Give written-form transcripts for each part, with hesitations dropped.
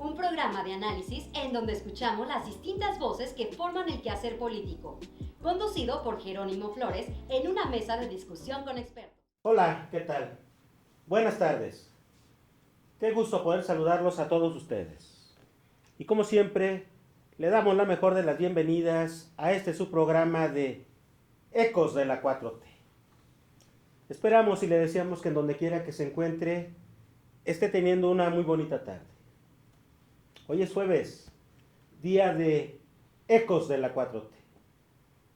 un programa de análisis en donde escuchamos las distintas voces que forman el quehacer político, conducido por Jerónimo Flores en una mesa de discusión con expertos. Hola, ¿qué tal? Buenas tardes. Qué gusto poder saludarlos a todos ustedes. Y como siempre, le damos la mejor de las bienvenidas a este su programa de Ecos de la 4T. Esperamos y le deseamos que en donde quiera que se encuentre, esté teniendo una muy bonita tarde. Hoy es jueves, día de Ecos de la 4T.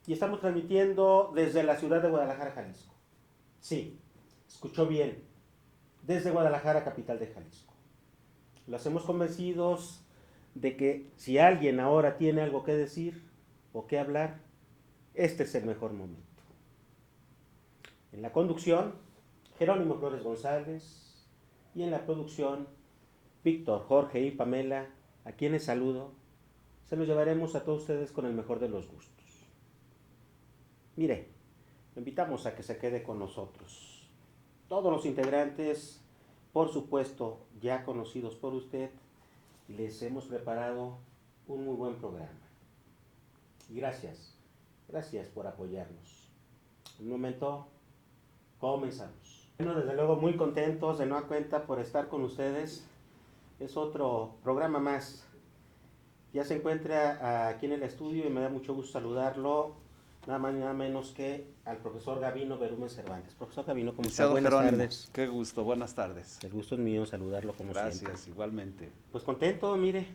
Y estamos transmitiendo desde la ciudad de Guadalajara, Jalisco. Sí, escuchó bien, desde Guadalajara, capital de Jalisco. Lo hacemos convencidos de que si alguien ahora tiene algo que decir o que hablar, este es el mejor momento. En la conducción, Jerónimo Flores González, y en la producción, Víctor, Jorge y Pamela, a quienes saludo. Se los llevaremos a todos ustedes con el mejor de los gustos. Mire, lo invitamos a que se quede con nosotros. Todos los integrantes, por supuesto, ya conocidos por usted, les hemos preparado un muy buen programa. Y gracias por apoyarnos. En un momento, comenzamos. Bueno, desde luego muy contentos de nueva cuenta por estar con ustedes. Es otro programa más. Ya se encuentra aquí en el estudio y me da mucho gusto saludarlo. Nada más ni nada menos que al profesor Gabino Berumen Cervantes. Profesor Gabino, ¿cómo está? Buenas tardes. Qué gusto, buenas tardes. El gusto es mío saludarlo como Gracias, siempre. Gracias, igualmente. Pues contento, mire.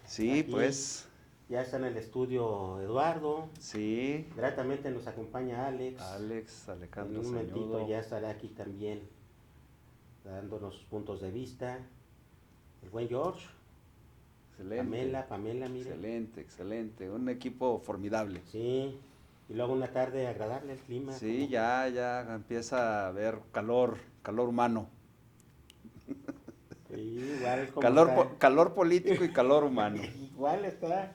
Sí, aquí pues. Ya está en el estudio Eduardo. Sí. Gratamente nos acompaña Alex. Alejandro En un momentito Sañudo. ya estará aquí también dándonos sus puntos de vista. El buen George. Excelente. Pamela, mire. Excelente. Un equipo formidable. Sí. Y luego una tarde agradable el clima. Sí, ya empieza a haber calor humano. Sí, igual como calor político y calor humano. Igual está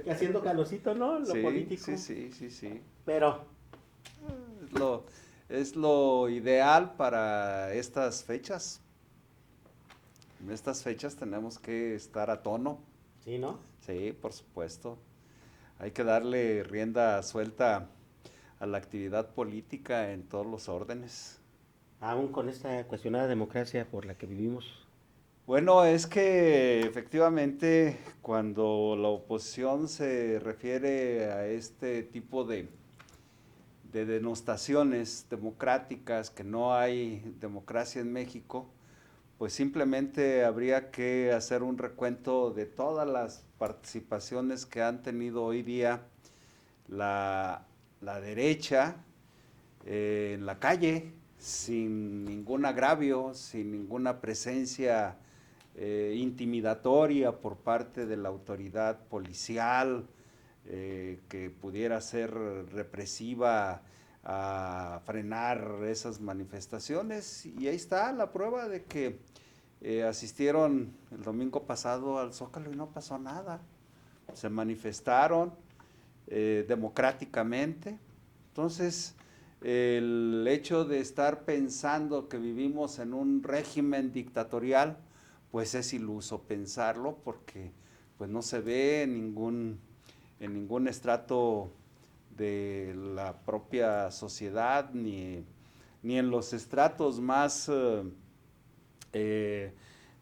haciendo calorcito, ¿no? Lo político. Sí. Pero es lo ideal para estas fechas. En estas fechas tenemos que estar a tono. Sí, ¿no? Sí, por supuesto. Hay que darle rienda suelta a la actividad política en todos los órdenes. Aún con esta cuestionada democracia por la que vivimos. Bueno, es que efectivamente cuando la oposición se refiere a este tipo de denostaciones democráticas, que no hay democracia en México, pues simplemente habría que hacer un recuento de todas las participaciones que han tenido hoy día la derecha en la calle, sin ningún agravio, sin ninguna presencia intimidatoria por parte de la autoridad policial, que pudiera ser represiva a frenar esas manifestaciones. Y ahí está la prueba de que asistieron el domingo pasado al Zócalo y no pasó nada. Se manifestaron democráticamente. Entonces, el hecho de estar pensando que vivimos en un régimen dictatorial, pues es iluso pensarlo, porque pues no se ve en ningún estrato de la propia sociedad, ni en los estratos más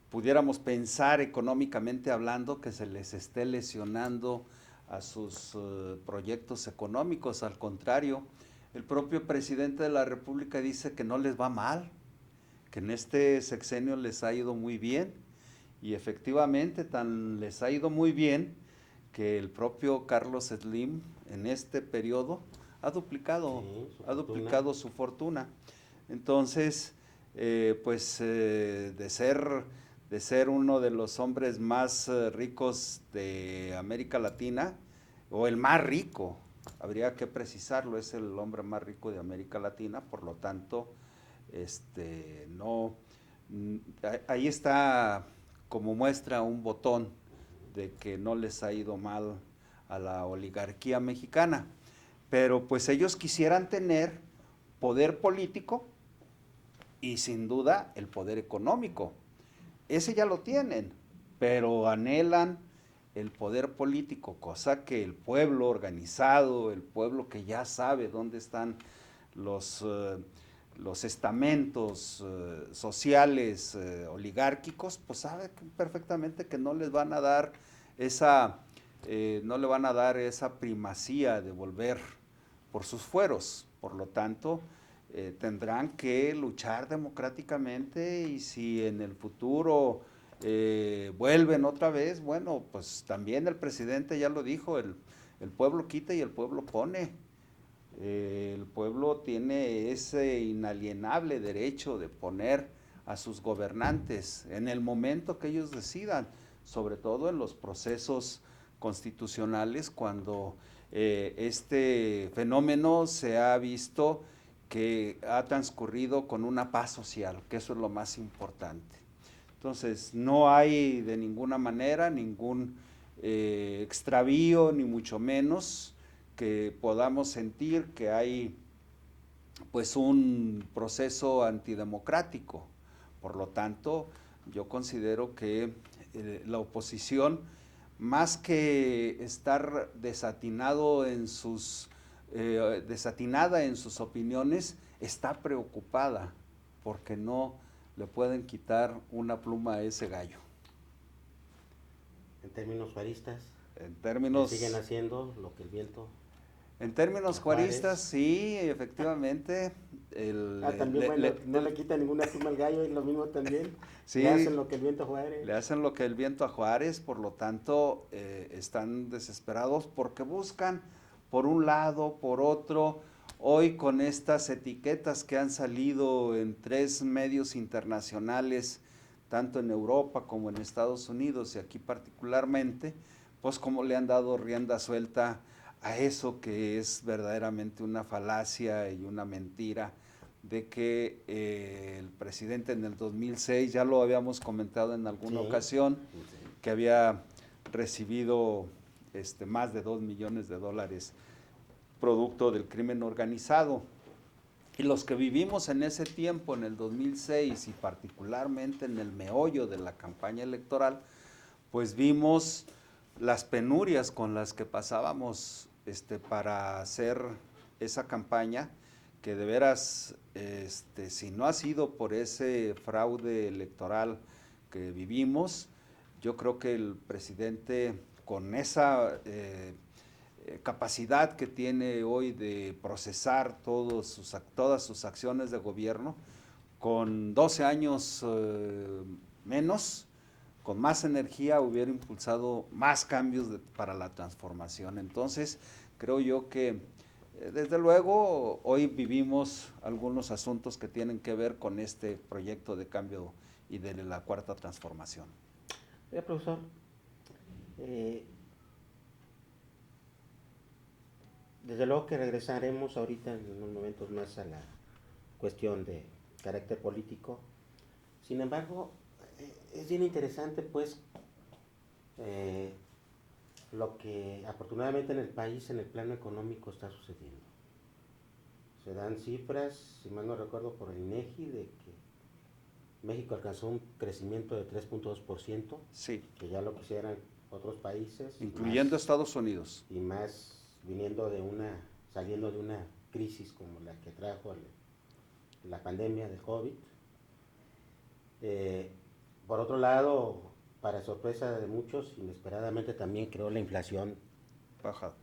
pudiéramos pensar económicamente hablando, que se les esté lesionando a sus proyectos económicos. Al contrario, el propio presidente de la República dice que no les va mal, que en este sexenio les ha ido muy bien, y efectivamente tan les ha ido muy bien que el propio Carlos Slim en este periodo ha duplicado su fortuna. Entonces, de ser uno de los hombres más ricos de América Latina, o el más rico, habría que precisarlo, es el hombre más rico de América Latina, por lo tanto, ahí está como muestra un botón de que no les ha ido mal a la oligarquía mexicana, pero pues ellos quisieran tener poder político y sin duda el poder económico. Ese ya lo tienen, pero anhelan el poder político, cosa que el pueblo organizado, el pueblo que ya sabe dónde están los estamentos sociales oligárquicos, pues sabe perfectamente que no les van a dar no le van a dar esa primacía de volver por sus fueros. Por lo tanto, tendrán que luchar democráticamente, y si en el futuro vuelven otra vez, bueno, pues también el presidente ya lo dijo, el pueblo quita y el pueblo pone. El pueblo tiene ese inalienable derecho de poner a sus gobernantes en el momento que ellos decidan, sobre todo en los procesos constitucionales, cuando este fenómeno se ha visto que ha transcurrido con una paz social, que eso es lo más importante. Entonces, no hay de ninguna manera ningún extravío, ni mucho menos que podamos sentir que hay pues un proceso antidemocrático. Por lo tanto, yo considero que la oposición, más que estar desatinada en sus opiniones, está preocupada porque no le pueden quitar una pluma a ese gallo. En términos juaristas, En términos... siguen haciendo lo que el viento... En términos juaristas, sí, efectivamente. También, no le quita ninguna pluma al gallo, y lo mismo también. Sí, le hacen lo que el viento a Juárez. Le hacen lo que el viento a Juárez, por lo tanto, están desesperados porque buscan por un lado, por otro. Hoy, con estas etiquetas que han salido en 3 medios internacionales, tanto en Europa como en Estados Unidos, y aquí particularmente, pues como le han dado rienda suelta a eso que es verdaderamente una falacia y una mentira, de que el presidente en el 2006, ya lo habíamos comentado en alguna ocasión, que había recibido más de $2 millones producto del crimen organizado. Y los que vivimos en ese tiempo, en el 2006, y particularmente en el meollo de la campaña electoral, pues vimos las penurias con las que pasábamos para hacer esa campaña, que de veras, si no ha sido por ese fraude electoral que vivimos, yo creo que el presidente, con esa capacidad que tiene hoy de procesar todas sus acciones de gobierno, con 12 años menos, con más energía, hubiera impulsado más cambios para la transformación. Entonces, creo yo que, desde luego, hoy vivimos algunos asuntos que tienen que ver con este proyecto de cambio y de la cuarta transformación. Profesor, desde luego que regresaremos ahorita en unos momentos más a la cuestión de carácter político. Sin embargo, es bien interesante, pues, lo que afortunadamente en el país, en el plano económico, está sucediendo. Se dan cifras, si mal no recuerdo, por el INEGI, de que México alcanzó un crecimiento de 3.2%, sí, que ya lo quisieran otros países, incluyendo más, Estados Unidos, y más saliendo de una crisis como la que trajo la pandemia del COVID. Por otro lado, para sorpresa de muchos, inesperadamente también creó la inflación baja.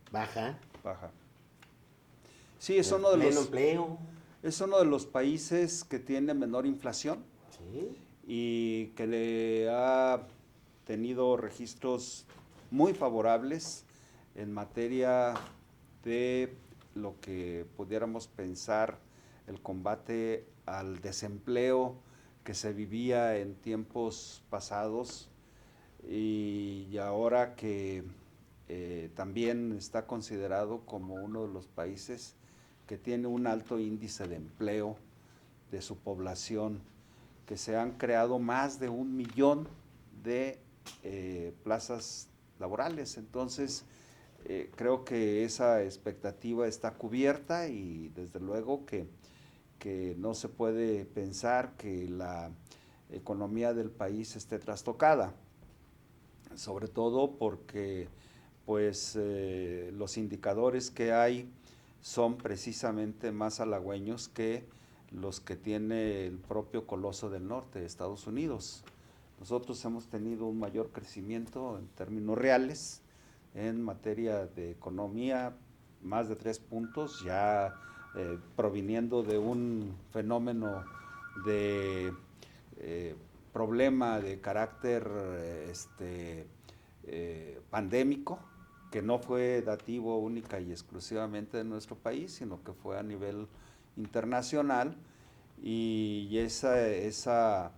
Sí, es uno de empleo. Es uno de los países que tiene menor inflación. Sí. Y que le ha tenido registros muy favorables en materia de lo que pudiéramos pensar el combate al desempleo que se vivía en tiempos pasados, y ahora que también está considerado como uno de los países que tiene un alto índice de empleo de su población, que se han creado más de 1 millón de plazas laborales. Entonces, creo que esa expectativa está cubierta, y desde luego que no se puede pensar que la economía del país esté trastocada. sobre todo porque pues los indicadores que hay son precisamente más halagüeños que los que tiene el propio Coloso del Norte, Estados Unidos. Nosotros hemos tenido un mayor crecimiento en términos reales en materia de economía, más de 3 puntos, ya proviniendo de un fenómeno de problema de carácter pandémico, que no fue dativo única y exclusivamente de nuestro país, sino que fue a nivel internacional, y esa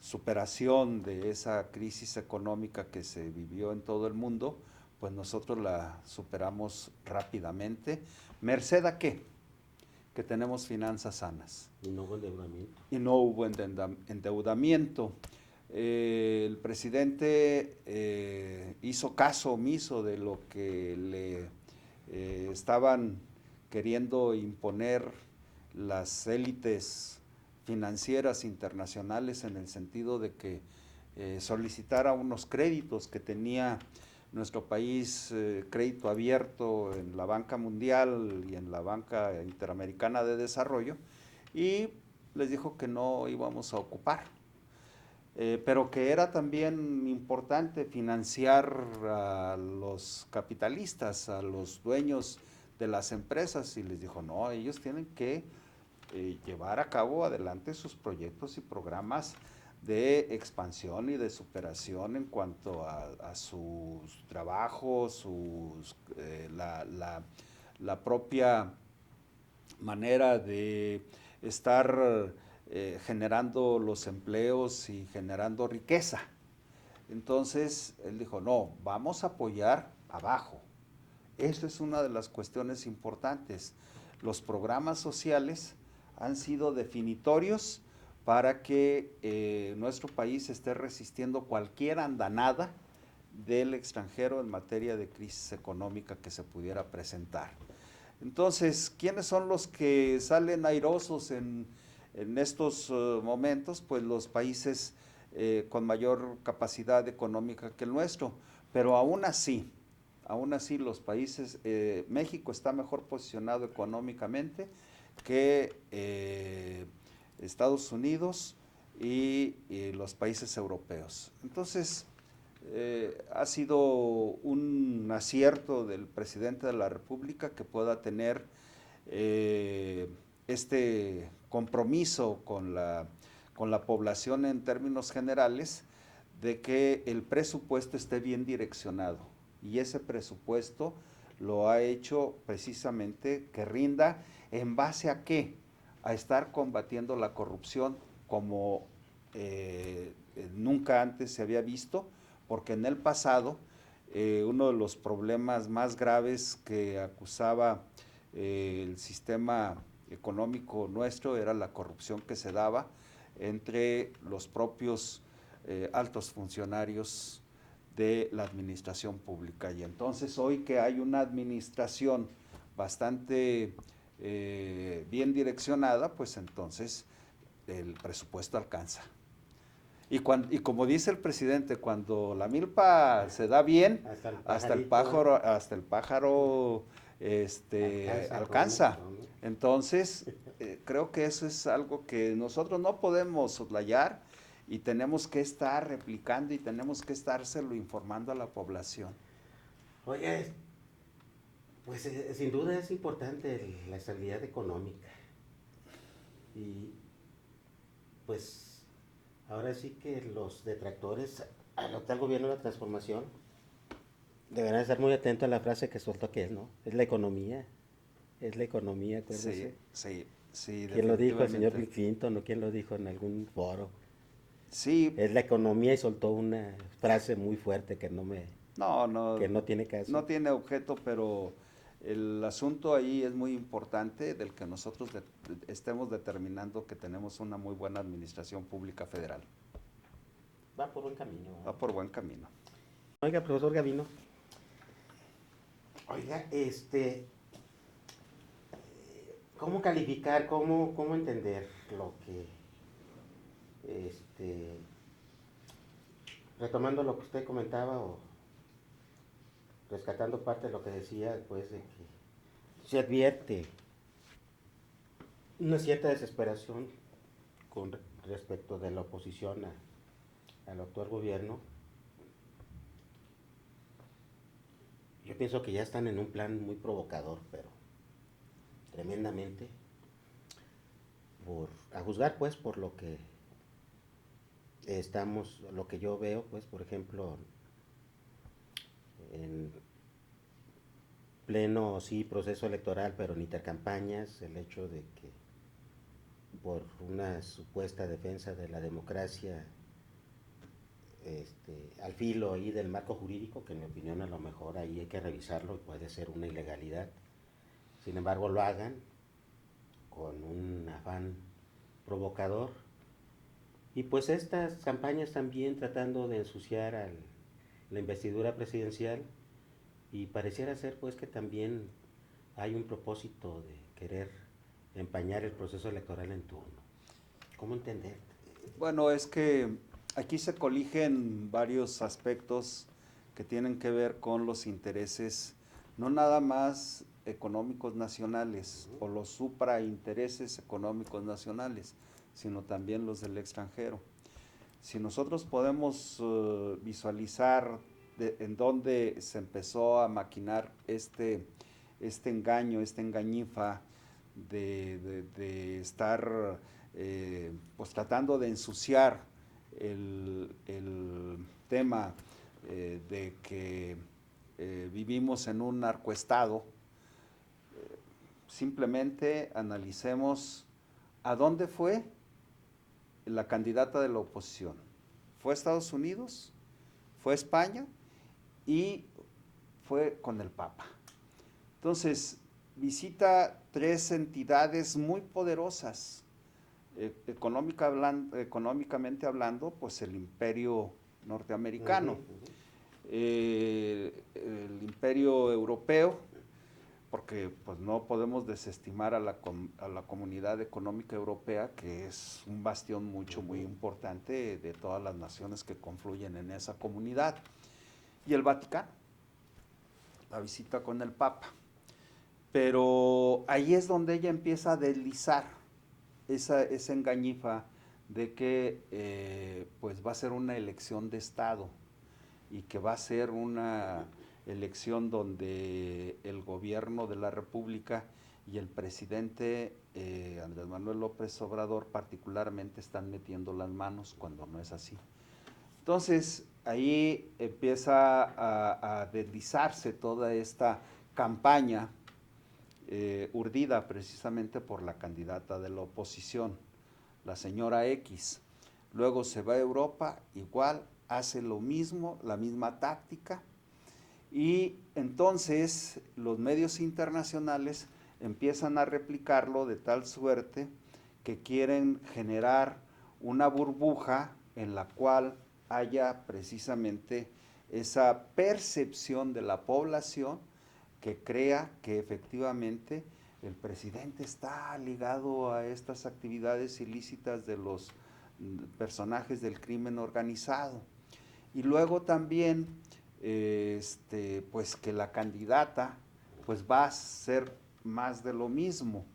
superación de esa crisis económica que se vivió en todo el mundo, pues nosotros la superamos rápidamente. ¿Merced a qué? Que tenemos finanzas sanas. Y no hubo endeudamiento. Y no hubo endeudamiento. El presidente hizo caso omiso de lo que le estaban queriendo imponer las élites financieras internacionales, en el sentido de que solicitara unos créditos que tenía nuestro país, crédito abierto en la banca mundial y en la banca interamericana de desarrollo, y les dijo que no íbamos a ocupar, pero que era también importante financiar a los capitalistas, a los dueños de las empresas, y les dijo, no, ellos tienen que llevar a cabo adelante sus proyectos y programas de expansión y de superación en cuanto a sus trabajos, la propia manera de estar generando los empleos y generando riqueza. Entonces él dijo, no, vamos a apoyar abajo. Eso es una de las cuestiones importantes. Los programas sociales han sido definitorios para que nuestro país esté resistiendo cualquier andanada del extranjero en materia de crisis económica que se pudiera presentar. Entonces, ¿quiénes son los que salen airosos en estos momentos? Pues los países con mayor capacidad económica que el nuestro, pero aún así los países, México está mejor posicionado económicamente que Estados Unidos y los países europeos. Entonces, ha sido un acierto del presidente de la República que pueda tener este compromiso con la población en términos generales, de que el presupuesto esté bien direccionado, y ese presupuesto lo ha hecho precisamente que rinda en base a ¿qué? A estar combatiendo la corrupción como nunca antes se había visto, porque en el pasado uno de los problemas más graves que acusaba el sistema económico nuestro era la corrupción que se daba entre los propios altos funcionarios de la administración pública. Y entonces hoy que hay una administración bastante bien direccionada, pues entonces el presupuesto alcanza. Y como dice el presidente, cuando la milpa se da bien, hasta el pájaro alcanza. Entonces, creo que eso es algo que nosotros no podemos soslayar, y tenemos que estar replicando y tenemos que estárselo informando a la población. Oye, pues sin duda es importante la estabilidad económica. Y pues ahora sí que los detractores al actual gobierno de la transformación deberán estar muy atentos a la frase que soltó, que es, ¿no? Es la economía, acuérdense. Sí. ¿Quién lo dijo? El señor Bill Clinton, o quién lo dijo en algún foro. Sí. Es la economía, y soltó una frase muy fuerte que no tiene caso. No tiene objeto, pero el asunto ahí es muy importante, del que nosotros estemos determinando que tenemos una muy buena administración pública federal. Va por buen camino. Va por buen camino. Oiga, profesor Gavino. Oiga, ¿cómo calificar, cómo entender lo que retomando lo que usted comentaba o rescatando parte de lo que decía, pues de que se advierte una cierta desesperación con respecto de la oposición al actual gobierno. Yo pienso que ya están en un plan muy provocador, pero tremendamente, a juzgar pues por lo que lo que yo veo, pues por ejemplo, en pleno sí proceso electoral, pero en intercampañas, el hecho de que por una supuesta defensa de la democracia, al filo ahí del marco jurídico, que en mi opinión a lo mejor ahí hay que revisarlo y puede ser una ilegalidad, sin embargo lo hagan con un afán provocador, y pues estas campañas también tratando de ensuciar a la investidura presidencial, y pareciera ser pues que también hay un propósito de querer empañar el proceso electoral en turno. ¿Cómo entender? Bueno, es que aquí se coligen varios aspectos que tienen que ver con los intereses, no nada más económicos nacionales o los supraintereses económicos nacionales, sino también los del extranjero. Si nosotros podemos visualizar en dónde se empezó a maquinar este engaño, esta engañifa de estar pues tratando de ensuciar el tema de que vivimos en un narcoestado, simplemente analicemos a dónde fue la candidata de la oposición. Fue a Estados Unidos, fue a España y fue con el Papa. Entonces, visita 3 entidades muy poderosas, económicamente hablando, pues el imperio norteamericano, el imperio europeo, porque pues no podemos desestimar a la Comunidad Económica Europea, que es un bastión muy importante de todas las naciones que confluyen en esa comunidad, y el Vaticano, la visita con el Papa. Pero ahí es donde ella empieza a deslizar esa engañifa de que pues va a ser una elección de Estado y que va a ser una elección donde el gobierno de la República y el presidente Andrés Manuel López Obrador particularmente están metiendo las manos, cuando no es así. Entonces ahí empieza a deslizarse toda esta campaña urdida precisamente por la candidata de la oposición, la señora X. Luego se va a Europa, igual, hace lo mismo, la misma táctica, y entonces los medios internacionales empiezan a replicarlo de tal suerte que quieren generar una burbuja en la cual haya precisamente esa percepción de la población que crea que efectivamente el presidente está ligado a estas actividades ilícitas de los personajes del crimen organizado. Y luego también pues que la candidata pues va a ser más de lo mismo.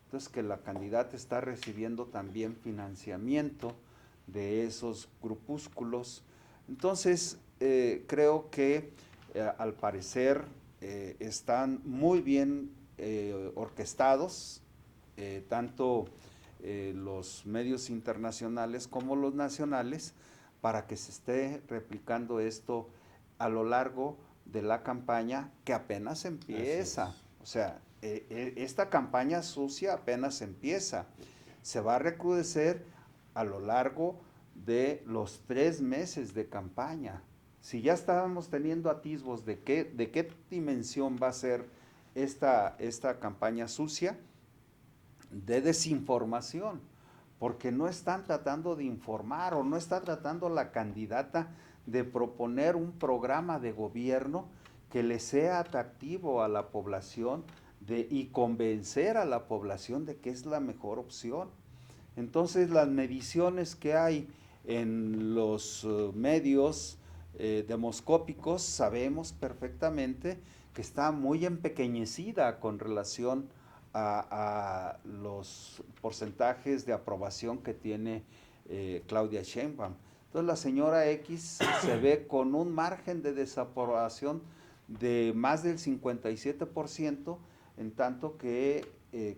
Entonces que la candidata está recibiendo también financiamiento de esos grupúsculos. Entonces creo que al parecer están muy bien orquestados, tanto los medios internacionales como los nacionales, para que se esté replicando esto a lo largo de la campaña que apenas empieza. O sea, esta campaña sucia apenas empieza. Se va a recrudecer a lo largo de los 3 meses de campaña. Si ya estábamos teniendo atisbos de qué dimensión va a ser esta campaña sucia, de desinformación, porque no están tratando de informar, o no está tratando la candidata de proponer un programa de gobierno que le sea atractivo a la población y convencer a la población de que es la mejor opción. Entonces las mediciones que hay en los medios demoscópicos sabemos perfectamente que está muy empequeñecida con relación a los porcentajes de aprobación que tiene Claudia Sheinbaum. Entonces la señora X se ve con un margen de desaprobación de más del 57%, en tanto que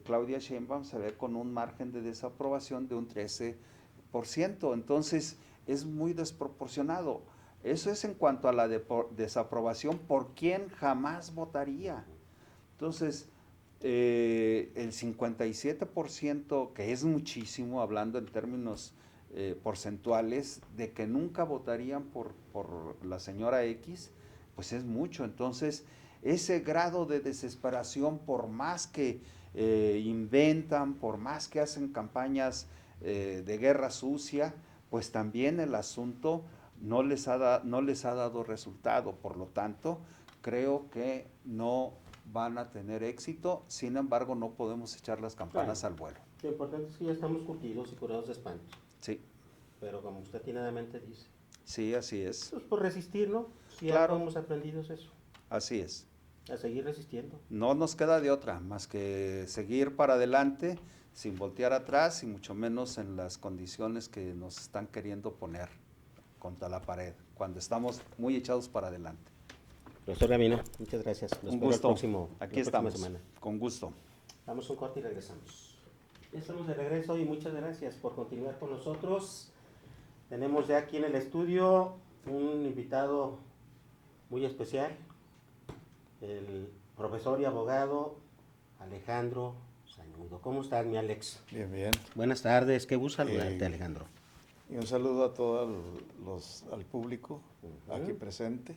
Claudia Sheinbaum se ve con un margen de desaprobación de un 13%. Entonces es muy desproporcionado. Eso es en cuanto a la desaprobación, por quien jamás votaría. Entonces, el 57%, que es muchísimo, hablando en términos porcentuales, de que nunca votarían por la señora X, pues es mucho. Entonces, ese grado de desesperación, por más que inventan, por más que hacen campañas de guerra sucia, pues también el asunto no les ha dado resultado. Por lo tanto, creo que no van a tener éxito. Sin embargo, no podemos echar las campanas al vuelo. Lo importante es que ya estamos curtidos y curados de espanto. Sí. Pero como usted atinadamente dice. Sí, así es. Pues por resistir, ¿no? Si claro. algo hemos aprendido es eso. Así es. A seguir resistiendo. No nos queda de otra más que seguir para adelante, sin voltear atrás y mucho menos en las condiciones que nos están queriendo poner contra la pared, cuando estamos muy echados para adelante. Profesor Gavino, muchas gracias. Un gusto. Aquí estamos. Semana. Con gusto. Damos un corte y regresamos. Ya estamos de regreso y muchas gracias por continuar con nosotros. Tenemos ya aquí en el estudio un invitado muy especial, el profesor y abogado Alejandro Sañudo. ¿Cómo estás, mi Alex? Bien, bien. Buenas tardes, qué gusto saludarte, Alejandro. Y un saludo a todo al público aquí presente.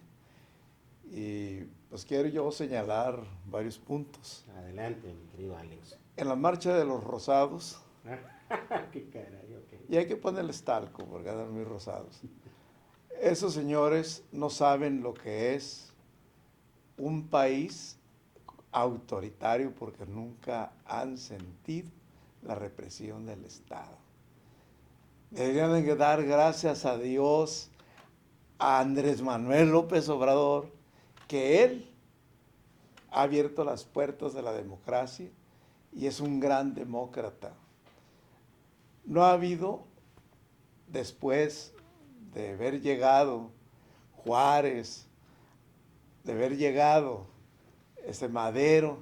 Y pues quiero yo señalar varios puntos. Adelante, mi querido Alex. En la marcha de los rosados, qué caray, ok. y hay que ponerles talco porque andan muy rosados. Esos señores no saben lo que es un país autoritario porque nunca han sentido la represión del Estado. Deberían de dar gracias a Dios, a Andrés Manuel López Obrador, que él ha abierto las puertas de la democracia y es un gran demócrata. No ha habido, después de haber llegado Juárez, de haber llegado Madero,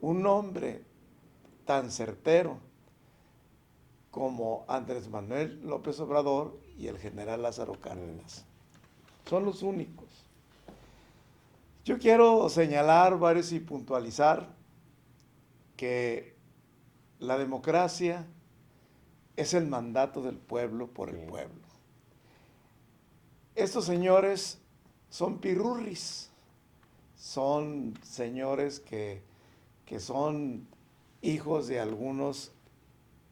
un hombre tan certero como Andrés Manuel López Obrador y el general Lázaro Cárdenas. Son los únicos. Yo quiero señalar varios y puntualizar que la democracia es el mandato del pueblo por el pueblo. Estos señores son pirurris, son señores que son hijos de algunos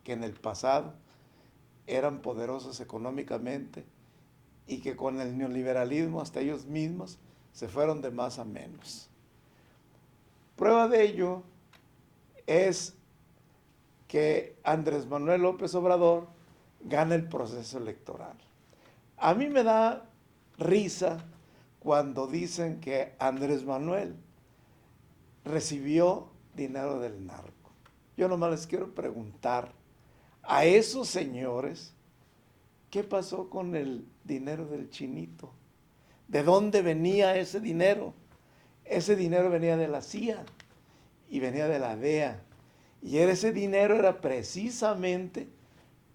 que en el pasado eran poderosos económicamente y que con el neoliberalismo hasta ellos mismos se fueron de más a menos. Prueba de ello es que Andrés Manuel López Obrador gana el proceso electoral. A mí me da risa cuando dicen que Andrés Manuel recibió dinero del narco. Yo nomás les quiero preguntar a esos señores, ¿qué pasó con el dinero del chinito? ¿De dónde venía ese dinero? Ese dinero venía de la CIA y venía de la DEA. Y ese dinero era precisamente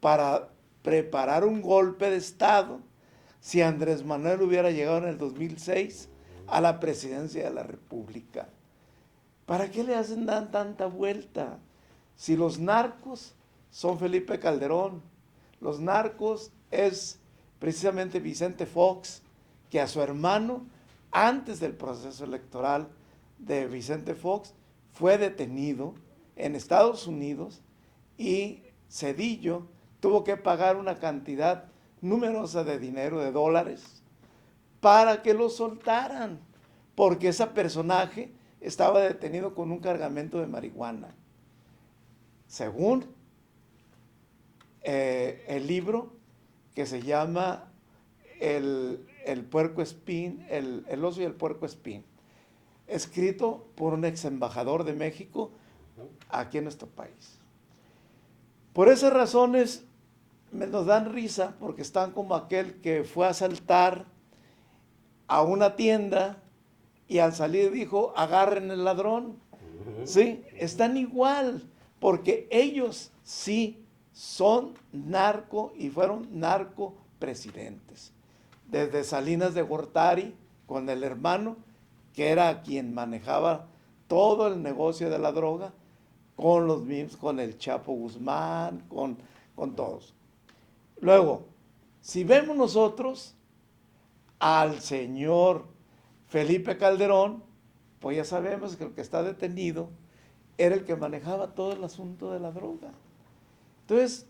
para preparar un golpe de Estado si Andrés Manuel hubiera llegado en el 2006 a la presidencia de la República. ¿Para qué le hacen tanta vuelta? Si los narcos son Felipe Calderón, los narcos es precisamente Vicente Fox, que a su hermano, antes del proceso electoral de Vicente Fox, fue detenido en Estados Unidos y Zedillo tuvo que pagar una cantidad numerosa de dinero, de dólares, para que lo soltaran, porque ese personaje estaba detenido con un cargamento de marihuana. Según el libro que se llama el puerco espín, el oso y el puerco espín, escrito por un ex embajador de México aquí en nuestro país. Por esas razones nos dan risa, porque están como aquel que fue a asaltar a una tienda y al salir dijo, agarren el ladrón. Sí, están igual, porque ellos sí son narco y fueron narcopresidentes. Desde Salinas de Gortari, con el hermano, que era quien manejaba todo el negocio de la droga, con los mismos, con el Chapo Guzmán, con todos. Luego, si vemos nosotros al señor Felipe Calderón, pues ya sabemos que el que está detenido era el que manejaba todo el asunto de la droga. Entonces,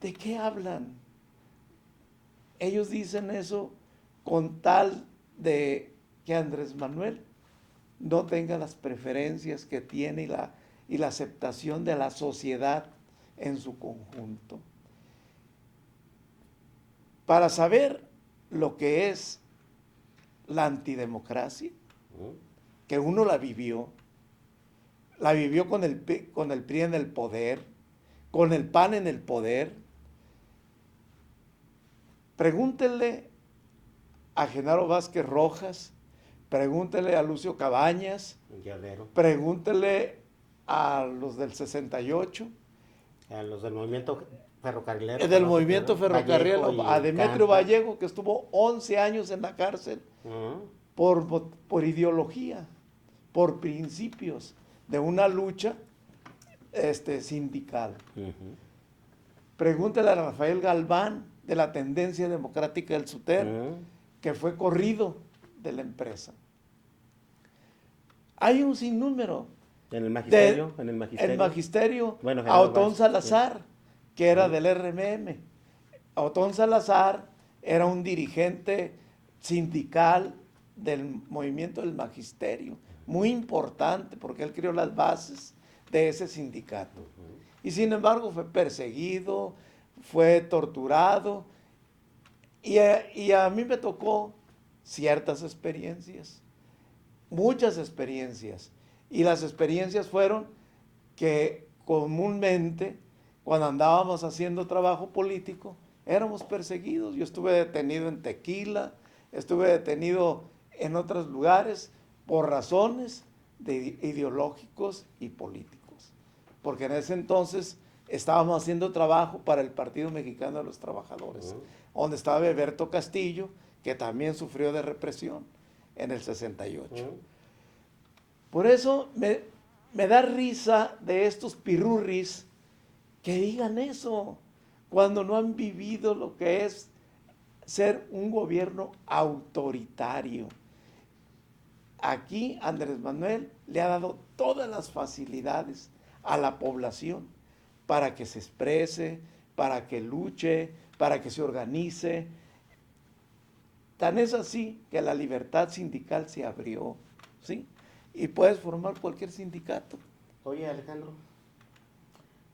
¿de qué hablan? Ellos dicen eso con tal de que Andrés Manuel no tenga las preferencias que tiene y la aceptación de la sociedad en su conjunto. Para saber lo que es la antidemocracia, que uno la vivió con el PRI en el poder, con el PAN en el poder. Pregúntenle a Genaro Vázquez Rojas, pregúntenle a Lucio Cabañas, pregúntenle a los del 68, a los del movimiento ferrocarrilero. Del movimiento ferrocarrilero, a Demetrio Campa. Vallejo, que estuvo 11 años en la cárcel por ideología, por principios de una lucha sindical. Pregúntale a Rafael Galván, de la Tendencia Democrática del SUTER, que fue corrido de la empresa. Hay un sinnúmero. En el magisterio. El magisterio, bueno, a Otón Vázquez, Salazar, que era del RMM. Otón Salazar era un dirigente sindical del movimiento del magisterio, muy importante, porque él creó las bases de ese sindicato. Y sin embargo fue perseguido, fue torturado, y a mí me tocó ciertas experiencias, muchas experiencias, y las experiencias fueron que comúnmente cuando andábamos haciendo trabajo político éramos perseguidos. Yo estuve detenido en Tequila, estuve detenido en otros lugares por razones ideológicos y políticos, porque en ese entonces estábamos haciendo trabajo para el Partido Mexicano de los Trabajadores, donde estaba Beberto Castillo, que también sufrió de represión en el 68. Por eso me da risa de estos pirurris que digan eso, cuando no han vivido lo que es ser un gobierno autoritario. Aquí Andrés Manuel le ha dado todas las facilidades a la población para que se exprese, para que luche, para que se organice. Tan es así que la libertad sindical se abrió, ¿sí? Y puedes formar cualquier sindicato. Oye, Alejandro,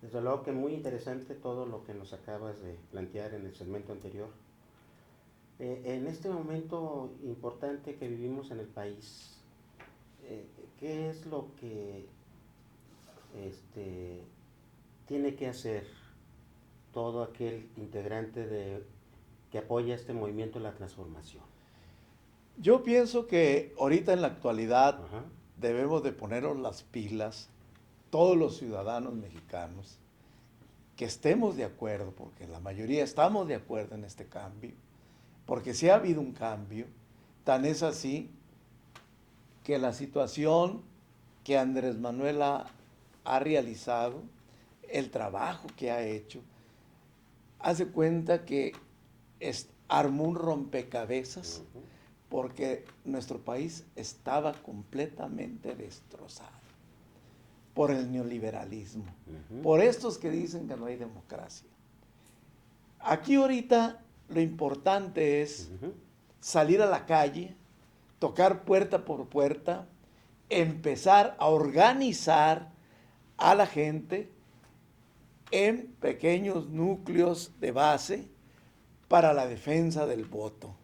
desde luego que muy interesante todo lo que nos acabas de plantear en el segmento anterior. En este momento importante que vivimos en el país, ¿qué es lo que tiene que hacer todo aquel integrante que apoya este movimiento de la transformación? Yo pienso que ahorita en la actualidad debemos de ponernos las pilas, todos los ciudadanos mexicanos, que estemos de acuerdo, porque la mayoría estamos de acuerdo en este cambio, porque sí ha habido un cambio, tan es así que la situación que Andrés Manuel ha realizado, el trabajo que ha hecho, hace cuenta que armó un rompecabezas, porque nuestro país estaba completamente destrozado por el neoliberalismo, por estos que dicen que no hay democracia. Aquí ahorita lo importante es salir a la calle, tocar puerta por puerta, empezar a organizar a la gente en pequeños núcleos de base para la defensa del voto,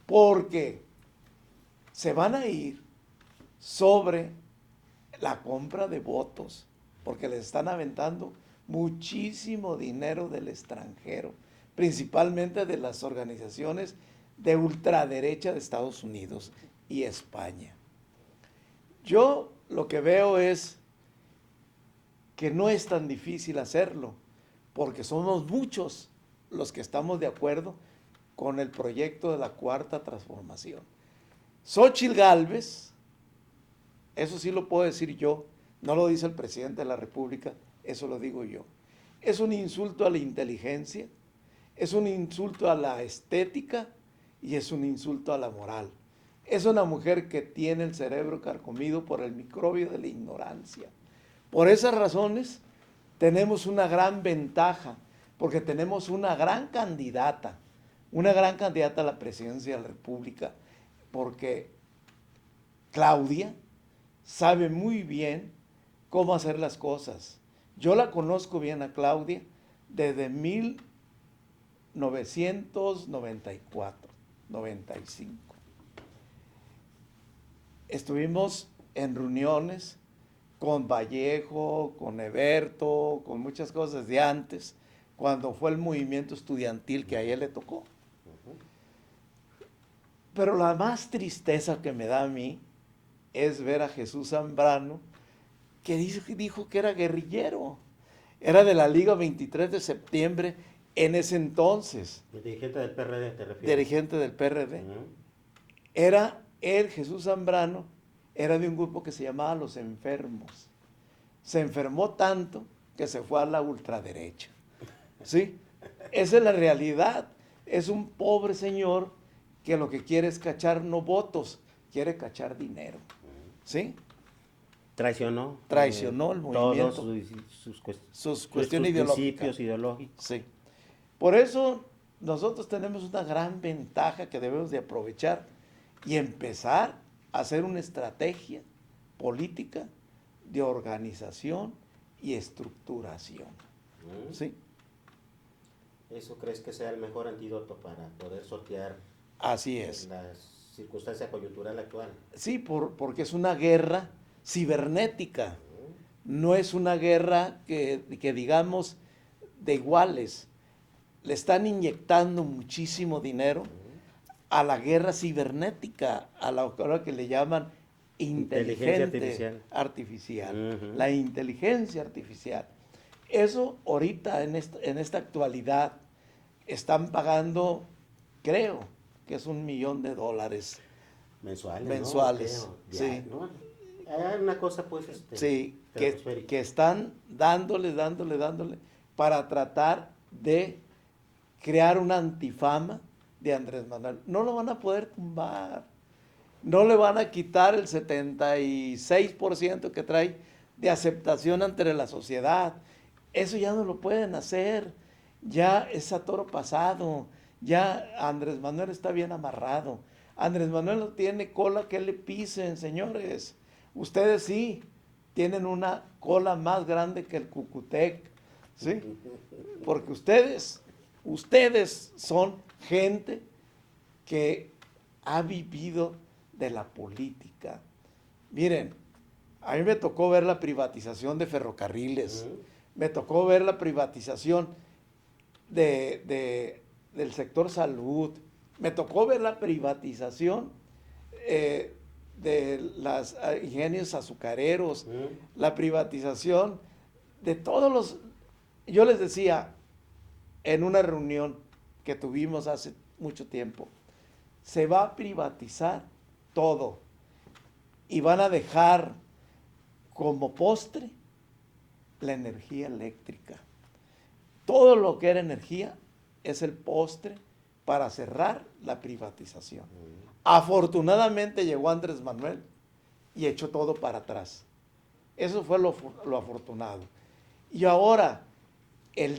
porque se van a ir sobre la compra de votos, porque les están aventando muchísimo dinero del extranjero, principalmente de las organizaciones de ultraderecha de Estados Unidos y España. Yo lo que veo es que no es tan difícil hacerlo, porque somos muchos los que estamos de acuerdo con el proyecto de la Cuarta Transformación. Xóchitl Gálvez, eso sí lo puedo decir yo, no lo dice el presidente de la República, eso lo digo yo. Es un insulto a la inteligencia, es un insulto a la estética y es un insulto a la moral. Es una mujer que tiene el cerebro carcomido por el microbio de la ignorancia. Por esas razones tenemos una gran ventaja, porque tenemos una gran candidata a la presidencia de la República, porque Claudia sabe muy bien cómo hacer las cosas. Yo la conozco bien a Claudia desde 1994, 95. Estuvimos en reuniones con Vallejo, con Eberto, con muchas cosas de antes, cuando fue el movimiento estudiantil que a ella le tocó. Pero la más tristeza que me da a mí es ver a Jesús Zambrano, que dijo que era guerrillero, era de la Liga 23 de septiembre en ese entonces. El dirigente del PRD, ¿te refieres? Dirigente del PRD. Era él, Jesús Zambrano, era de un grupo que se llamaba Los Enfermos. Se enfermó tanto que se fue a la ultraderecha. ¿Sí? Esa es la realidad. Es un pobre señor que lo que quiere es cachar no votos, quiere cachar dinero. ¿Sí? Traicionó el movimiento. Todos sus cuestiones ideológicas. Principios ideológicos. Sí. Por eso nosotros tenemos una gran ventaja que debemos de aprovechar y empezar a hacer una estrategia política de organización y estructuración. ¿Sí? ¿Eso crees que sea el mejor antídoto para poder sortear Así es. la circunstancia coyuntural actual? Sí, porque es una guerra cibernética. No es una guerra que digamos de iguales. Le están inyectando muchísimo dinero a la guerra cibernética, a la que le llaman inteligencia artificial. La inteligencia artificial. Eso ahorita en esta actualidad están pagando, creo que es $1 millón mensuales. ¿No? Sí. ¿No? Hay una cosa pues sí, que están dándole para tratar de crear una antifama de Andrés Manuel. No lo van a poder tumbar. No le van a quitar el 76% que trae de aceptación ante la sociedad. Eso ya no lo pueden hacer. Ya es a toro pasado. Ya Andrés Manuel está bien amarrado. Andrés Manuel no tiene cola que le pisen, señores. Ustedes sí tienen una cola más grande que el Cucutec, ¿sí? Porque ustedes son gente que ha vivido de la política. Miren, a mí me tocó ver la privatización de ferrocarriles, me tocó ver la privatización del sector salud, me tocó ver la privatización de los ingenios azucareros, la privatización de todos los... Yo les decía en una reunión que tuvimos hace mucho tiempo, se va a privatizar todo y van a dejar como postre la energía eléctrica. Todo lo que era energía es el postre para cerrar la privatización. Afortunadamente llegó Andrés Manuel y echó todo para atrás. Eso fue lo afortunado. Y ahora, el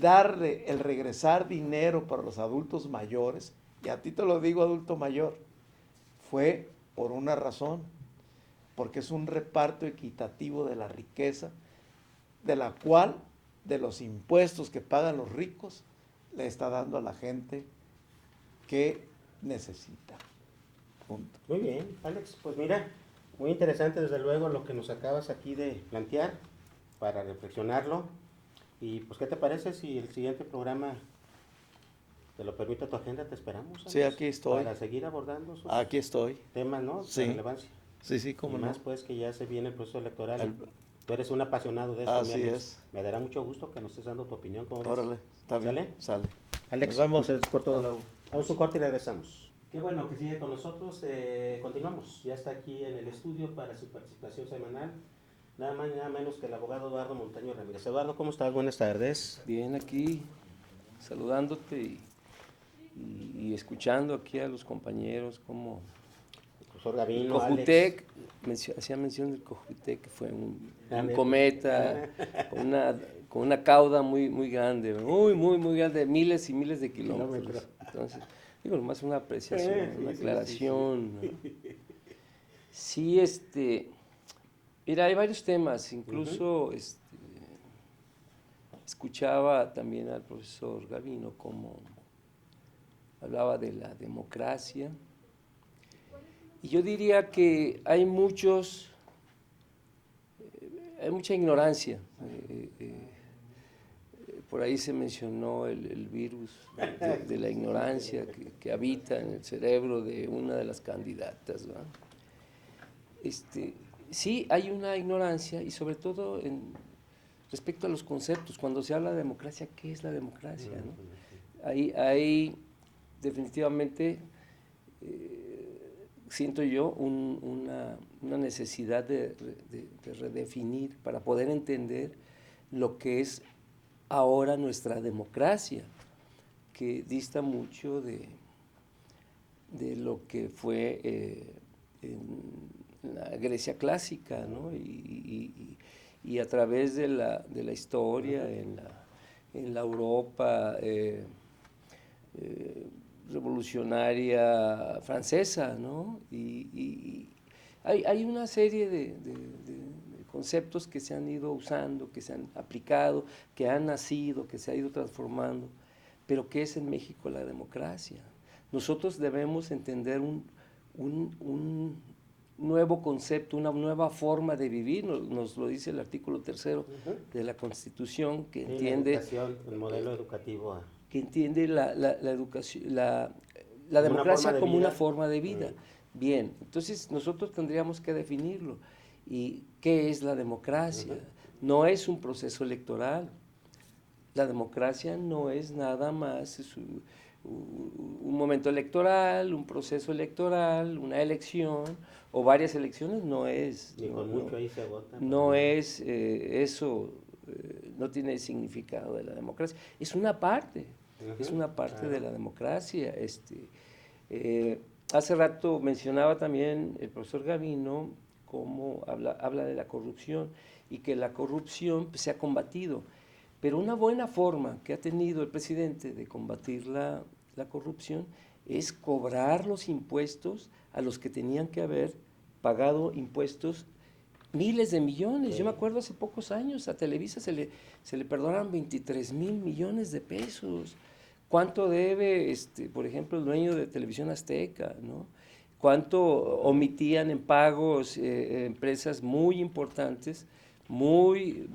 regresar dinero para los adultos mayores, y a ti te lo digo, adulto mayor, fue por una razón, porque es un reparto equitativo de la riqueza, de la cual, de los impuestos que pagan los ricos, le está dando a la gente que necesita. Punto. Muy bien, Alex, pues mira, muy interesante desde luego lo que nos acabas aquí de plantear para reflexionarlo. Y pues, ¿qué te parece si el siguiente programa te lo permite tu agenda? Te esperamos, Alex, Sí, aquí estoy. para seguir abordando esos Aquí estoy. temas, ¿no? Sí. De relevancia. Sí, cómo Y no. más pues que ya se viene el proceso electoral. El- Tú eres un apasionado de eso, mi Así Alex. es. Me dará mucho gusto que nos estés dando tu opinión. ¿Cómo ves? Órale, está bien. ¿Sale? Sale. Alex, Nos vemos. muchas gracias por todo. Hasta luego. Vamos a un corte y regresamos. Qué bueno que sigue con nosotros. Continuamos. Ya está aquí en el estudio para su participación semanal. Nada más y nada menos que el abogado Eduardo Montaño Ramírez. Eduardo, ¿cómo estás? Buenas tardes. Bien, aquí saludándote y escuchando aquí a los compañeros como El profesor Gavino, Cojutec, hacía mención del Cojutec, que fue un cometa con una cauda muy grande, muy grande, miles y miles de kilómetros. Entonces, digo, nomás una apreciación, Sí, una sí, aclaración. ¿No? Sí, mira, hay varios temas, incluso escuchaba también al profesor Gavino como hablaba de la democracia, y yo diría que hay mucha ignorancia. Por ahí se mencionó el virus de la ignorancia que habita en el cerebro de una de las candidatas, ¿verdad? Sí, hay una ignorancia, y sobre todo respecto a los conceptos. Cuando se habla de democracia, ¿qué es la democracia? ¿No? Hay definitivamente, siento yo, una necesidad de redefinir para poder entender lo que es ahora nuestra democracia, que dista mucho de lo que fue en la Grecia clásica, ¿no? Y a través de la historia en la Europa revolucionaria francesa, ¿no? Y hay una serie de conceptos que se han ido usando, que se han aplicado, que han nacido, que se ha ido transformando. Pero ¿qué es en México la democracia? Nosotros debemos entender un nuevo concepto, una nueva forma de vivir, nos lo dice el artículo 3 de la Constitución, que Sí, entiende... la educación, el modelo educativo. Que entiende la educación, la Como democracia una forma de como vida. una forma de vida. Bien, entonces nosotros tendríamos que definirlo. ¿Y qué es la democracia? No es un proceso electoral. La democracia no es nada más un momento electoral, un proceso electoral, una elección o varias elecciones. No es. Y con mucho ahí se agota. No es eso, no tiene el significado de la democracia. Es una parte, es una parte de la democracia. Hace rato mencionaba también el profesor Gavino cómo habla de la corrupción, y que la corrupción pues, se ha combatido. Pero una buena forma que ha tenido el presidente de combatir la corrupción es cobrar los impuestos a los que tenían que haber pagado impuestos, miles de millones. Yo me acuerdo hace pocos años a Televisa se le perdonaron 23,000 millones de pesos. ¿Cuánto debe, por ejemplo, el dueño de Televisión Azteca, ¿no? ¿Cuánto omitían en pagos empresas muy importantes, muy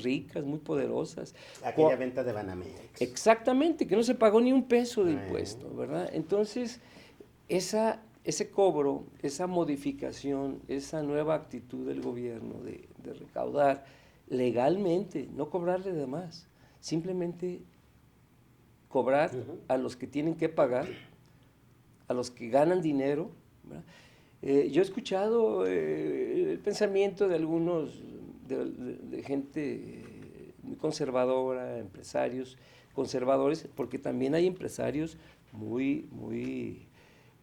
ricas, muy poderosas? Aquella venta de Banamex. Exactamente, que no se pagó ni un peso de impuesto, ¿verdad? Entonces, ese cobro, esa modificación, esa nueva actitud del gobierno de recaudar legalmente, no cobrarle de más, simplemente cobrar a los que tienen que pagar, a los que ganan dinero, ¿verdad? Yo he escuchado el pensamiento de algunos, de gente muy conservadora, empresarios conservadores, porque también hay empresarios muy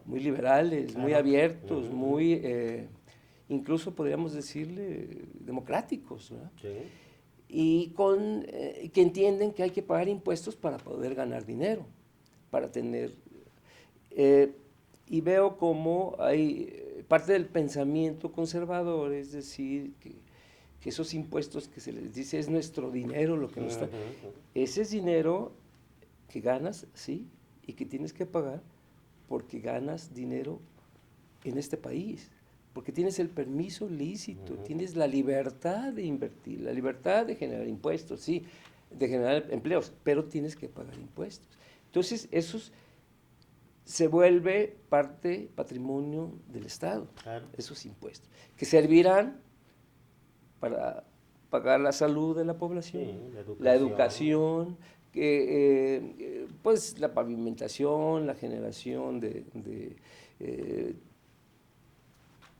liberales, muy abiertos, incluso podríamos decirle democráticos, ¿verdad? Sí. Y que entienden que hay que pagar impuestos para poder ganar dinero, para tener... y veo como hay parte del pensamiento conservador, es decir, que esos impuestos que se les dice es nuestro dinero, lo que nos está... Ese es dinero que ganas, sí, y que tienes que pagar porque ganas dinero en este país, porque tienes el permiso lícito, tienes la libertad de invertir, la libertad de generar impuestos, sí, de generar empleos, pero tienes que pagar impuestos. Entonces, eso se vuelve parte patrimonio del Estado, Claro. esos impuestos, que servirán para pagar la salud de la población, Sí, la educación, pues la pavimentación, la generación de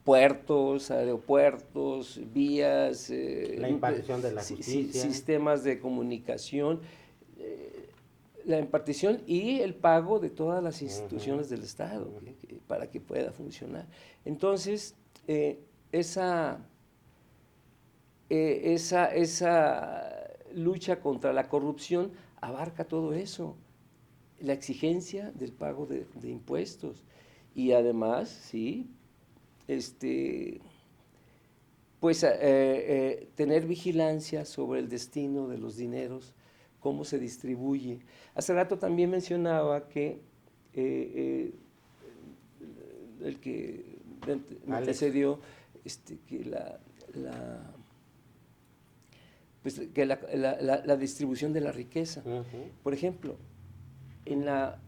puertos, aeropuertos, vías, La impartición de la justicia. sistemas de comunicación, la impartición y el pago de todas las instituciones del Estado para que pueda funcionar. Entonces, esa lucha contra la corrupción abarca todo eso, la exigencia del pago de impuestos y además, sí, pues tener vigilancia sobre el destino de los dineros, cómo se distribuye. Hace rato también mencionaba que el que me antecedió, que la distribución de la riqueza. Por ejemplo, en la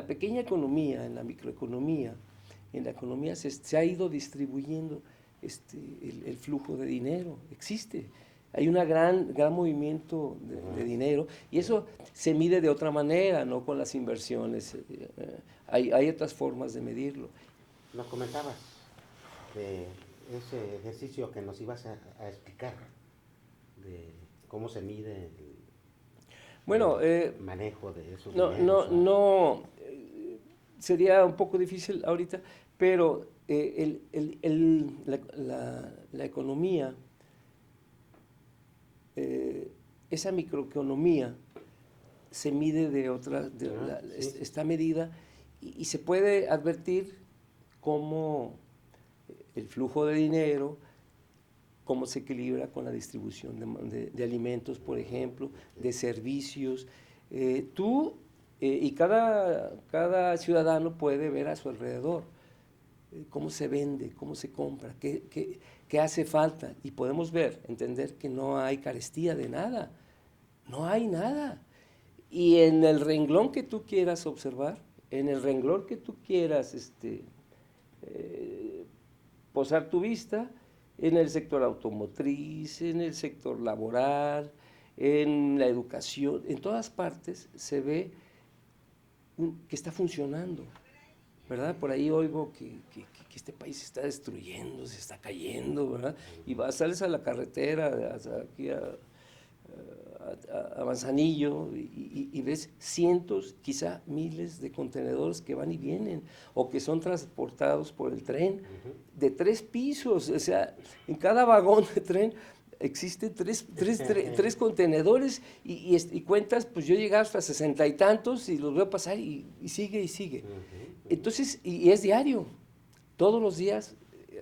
pequeña economía, en la microeconomía, en la economía se ha ido distribuyendo el flujo de dinero, existe. Hay un gran movimiento de dinero y eso se mide de otra manera, no con las inversiones. Hay otras formas de medirlo. Nos comentabas de ese ejercicio que nos ibas a explicar, de cómo se mide el manejo de esos dineros. Sería un poco difícil ahorita, pero la economía, esa microeconomía se mide de otra, está medida y se puede advertir cómo el flujo de dinero, cómo se equilibra con la distribución de alimentos, por ejemplo, de servicios. Y cada ciudadano puede ver a su alrededor cómo se vende, cómo se compra, qué hace falta. Y podemos entender que no hay carestía de nada, no hay nada. Y en el renglón que tú quieras observar, en el renglón que tú quieras posar tu vista, en el sector automotriz, en el sector laboral, en la educación, en todas partes se ve que está funcionando, ¿verdad? Por ahí oigo que este país se está destruyendo, se está cayendo, ¿verdad? Y sales a la carretera, aquí a Manzanillo, y ves cientos, quizá miles de contenedores que van y vienen, o que son transportados por el tren, de 3 pisos, o sea, en cada vagón de tren existen tres contenedores y cuentas, pues yo llegaba hasta 60 y tantos y los veo pasar y sigue. Entonces, y es diario, todos los días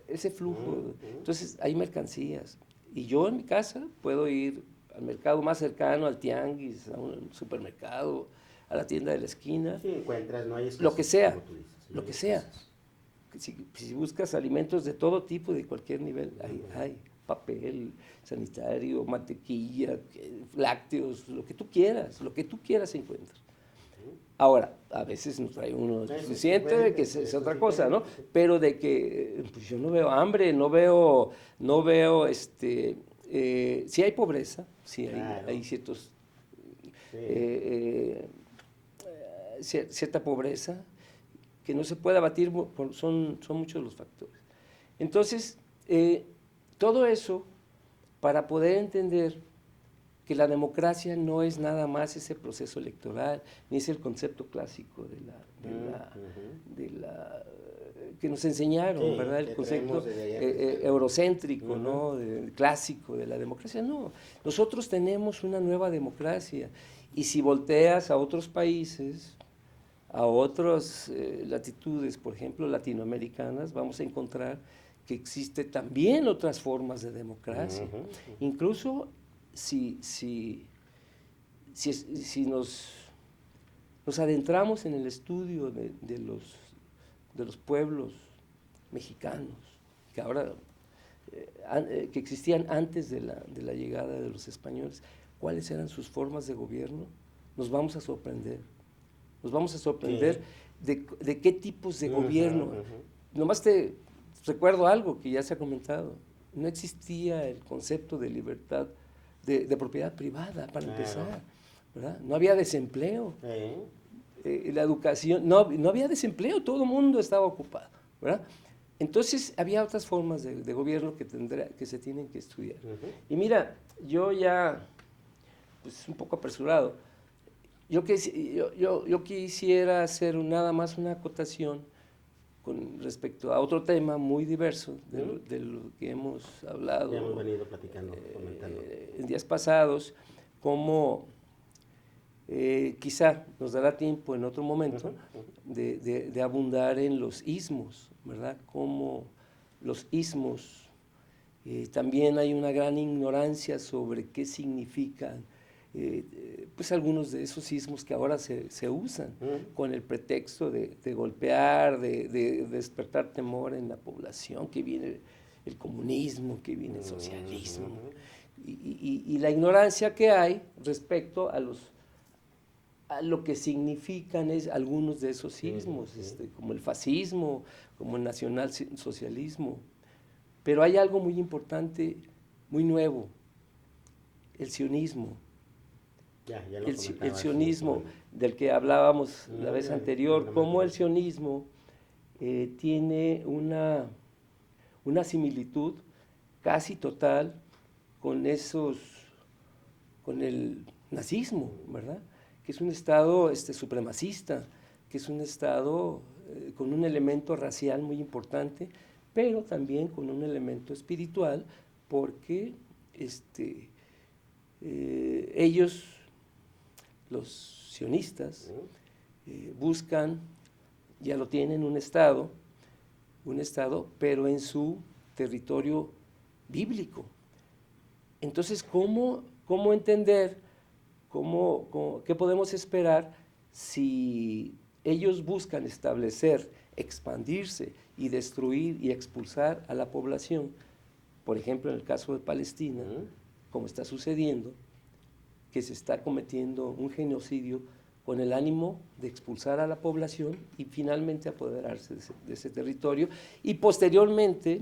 ese flujo. Entonces, hay mercancías. Y yo en mi casa puedo ir al mercado más cercano, al tianguis, a un supermercado, a la tienda de la esquina. Sí, encuentras, no hay escasez, lo que sea, como tú dices, lo que sea. Si buscas alimentos de todo tipo, de cualquier nivel, hay papel sanitario, mantequilla, lácteos, lo que tú quieras encuentras. Ahora, a veces nos trae uno suficiente, de que es otra cosa, ¿no? Pero de que pues yo no veo hambre, no veo sí hay pobreza, sí hay ciertos cierta pobreza que no se puede abatir, son muchos los factores. Entonces, todo eso para poder entender que la democracia no es nada más ese proceso electoral, ni es el concepto clásico que nos enseñaron, ¿verdad? El concepto eurocéntrico, ¿no? Clásico de la democracia. No, nosotros tenemos una nueva democracia y si volteas a otros países, a otras latitudes, por ejemplo, latinoamericanas, vamos a encontrar que existe también otras formas de democracia. Incluso si nos nos adentramos en el estudio de los pueblos mexicanos, que ahora que existían antes de la llegada de los españoles, cuáles eran sus formas de gobierno, nos vamos a sorprender. Nos vamos a sorprender de qué tipos de gobierno. Nomás te recuerdo algo que ya se ha comentado. No existía el concepto de libertad, de propiedad privada, para empezar, ¿verdad? No había desempleo. La educación, no había desempleo, todo el mundo estaba ocupado, ¿verdad? Entonces había otras formas de gobierno que se tienen que estudiar. Y mira, yo ya, pues un poco apresurado, yo quisiera hacer nada más una acotación con respecto a otro tema muy diverso de lo que hemos hablado. Ya hemos venido platicando, comentando. En días pasados, como quizá nos dará tiempo en otro momento de abundar en los ismos, ¿verdad? Como los ismos, también hay una gran ignorancia sobre qué significan pues algunos de esos ismos que ahora se usan con el pretexto de golpear, de despertar temor en la población, que viene el comunismo, que viene el socialismo, y la ignorancia que hay respecto a lo que significan algunos de esos ismos, como el fascismo, como el nacionalsocialismo. Pero hay algo muy importante, muy nuevo, el sionismo. El sionismo del que hablábamos la vez anterior, cómo el sionismo tiene una similitud casi total con el nazismo, ¿verdad? Que es un Estado supremacista, que es un Estado con un elemento racial muy importante, pero también con un elemento espiritual, porque ellos, los sionistas, buscan, ya lo tienen, un Estado, pero en su territorio bíblico. Entonces, ¿cómo entender, qué podemos esperar si ellos buscan establecer, expandirse y destruir y expulsar a la población? Por ejemplo, en el caso de Palestina, como está sucediendo, que se está cometiendo un genocidio con el ánimo de expulsar a la población y finalmente apoderarse de ese territorio y posteriormente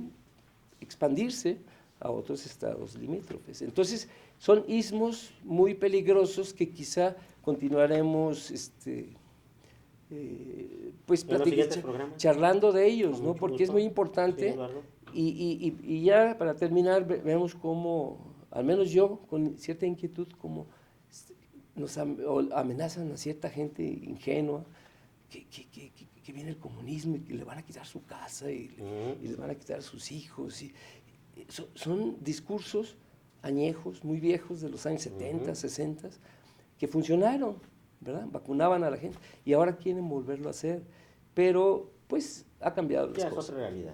expandirse a otros estados limítrofes. Entonces, son ismos muy peligrosos que quizá continuaremos pues charlando de ellos, ¿no? Porque es muy importante. Sí, y ya para terminar, vemos cómo, al menos yo, con cierta inquietud, cómo nos amenazan a cierta gente ingenua que viene el comunismo y que le van a quitar su casa y les van a quitar sus hijos. Son discursos añejos, muy viejos, de los años 70, 60, que funcionaron, ¿verdad? Vacunaban a la gente y ahora quieren volverlo a hacer, pero pues ha cambiado las cosas. Es otra realidad,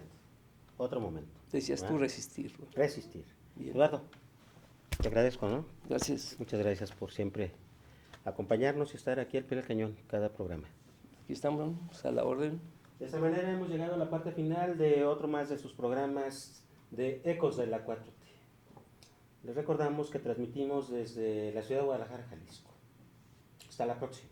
otro momento. Decías tú resistirlo. Resistir. Bien. Eduardo, te agradezco, ¿no? Gracias. Muchas gracias por siempre acompañarnos y estar aquí al pie del cañón cada programa. Aquí estamos a la orden. De esta manera hemos llegado a la parte final de otro más de sus programas de Ecos de la 4T. Les recordamos que transmitimos desde la ciudad de Guadalajara, Jalisco. Hasta la próxima.